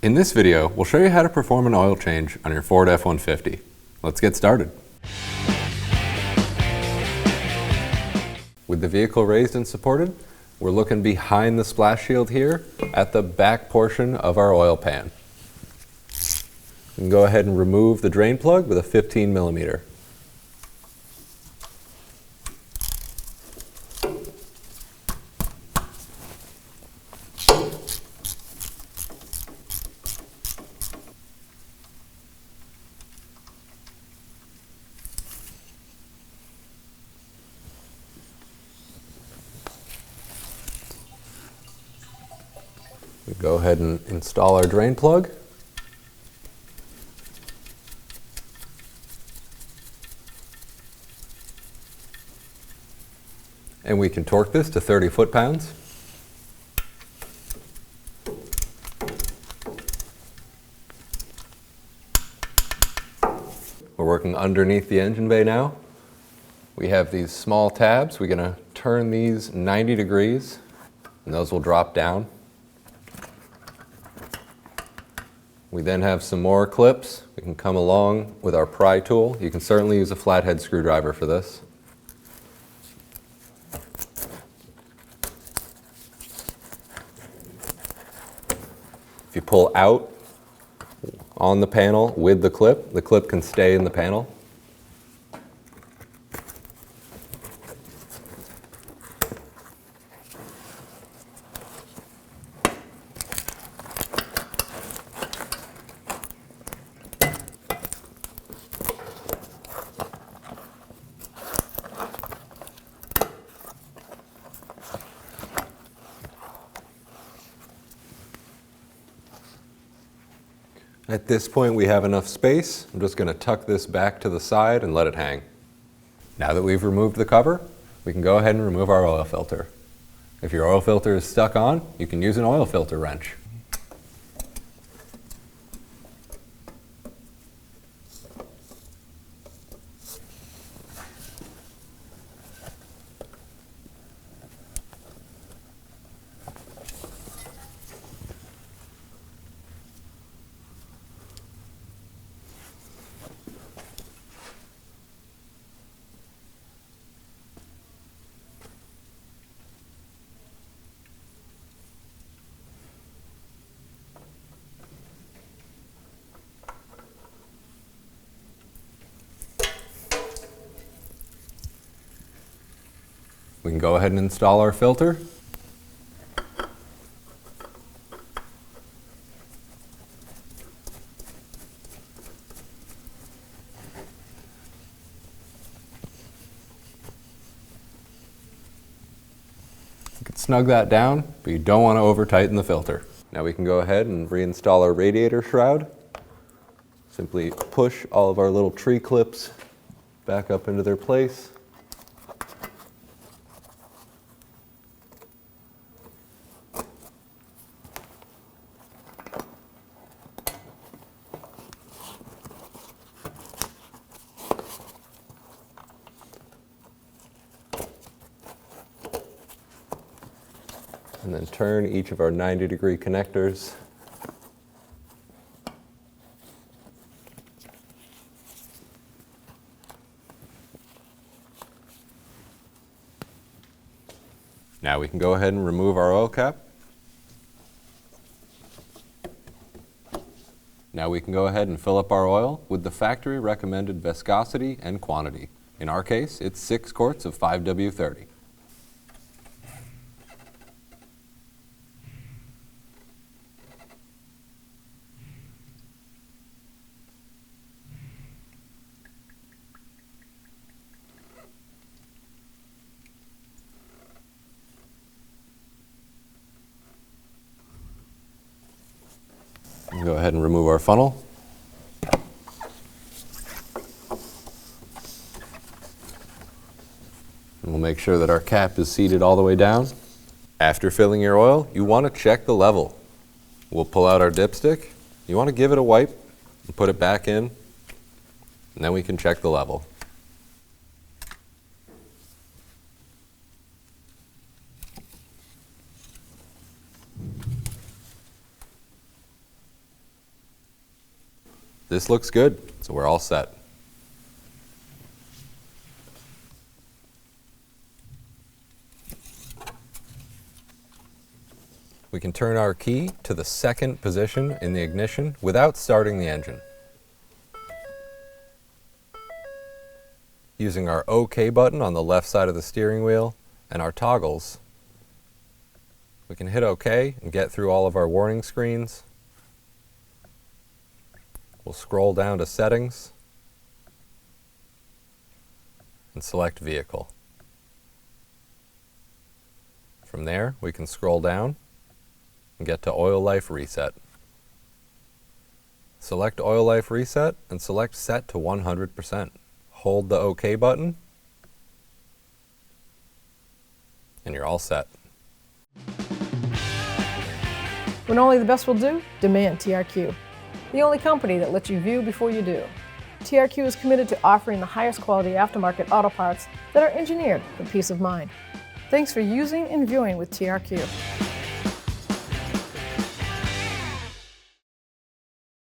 In this video, we'll show you how to perform an oil change on your Ford F-150. Let's get started. With the vehicle raised and supported, we're looking behind the splash shield here at the back portion of our oil pan. You can go ahead and remove the drain plug with a 15 millimeter. We go ahead and install our drain plug. And we can torque this to 30 foot-pounds. We're working underneath the engine bay now. We have these small tabs. We're going to turn these 90 degrees, and those will drop down. We then have some more clips. We can come along with our pry tool. You can certainly use a flathead screwdriver for this. If you pull out on the panel with the clip can stay in the panel. At this point we have enough space. I'm just going to tuck this back to the side and let it hang. Now that we've removed the cover, we can go ahead and remove our oil filter. If your oil filter is stuck on, you can use an oil filter wrench. We can go ahead and install our filter. You can snug that down, but you don't want to over tighten the filter. Now we can go ahead and reinstall our radiator shroud. Simply push all of our little tree clips back up into their place. And then turn each of our 90-degree connectors. Now we can go ahead and remove our oil cap. Now we can go ahead and fill up our oil with the factory recommended viscosity and quantity. In our case, it's 6 quarts of 5W30. Go ahead and remove our funnel. And we'll make sure that our cap is seated all the way down. After filling your oil, you want to check the level. We'll pull out our dipstick. You want to give it a wipe and put it back in, and then we can check the level. This looks good, so we're all set. We can turn our key to the second position in the ignition without starting the engine. Using our OK button on the left side of the steering wheel and our toggles, we can hit OK and get through all of our warning screens. We'll scroll down to Settings and select Vehicle. From there, we can scroll down and get to Oil Life Reset. Select Oil Life Reset and select Set to 100%. Hold the OK button, and you're all set. When only the best will do, demand TRQ. The only company that lets you view before you do. TRQ is committed to offering the highest quality aftermarket auto parts that are engineered for peace of mind. Thanks for using and viewing with TRQ.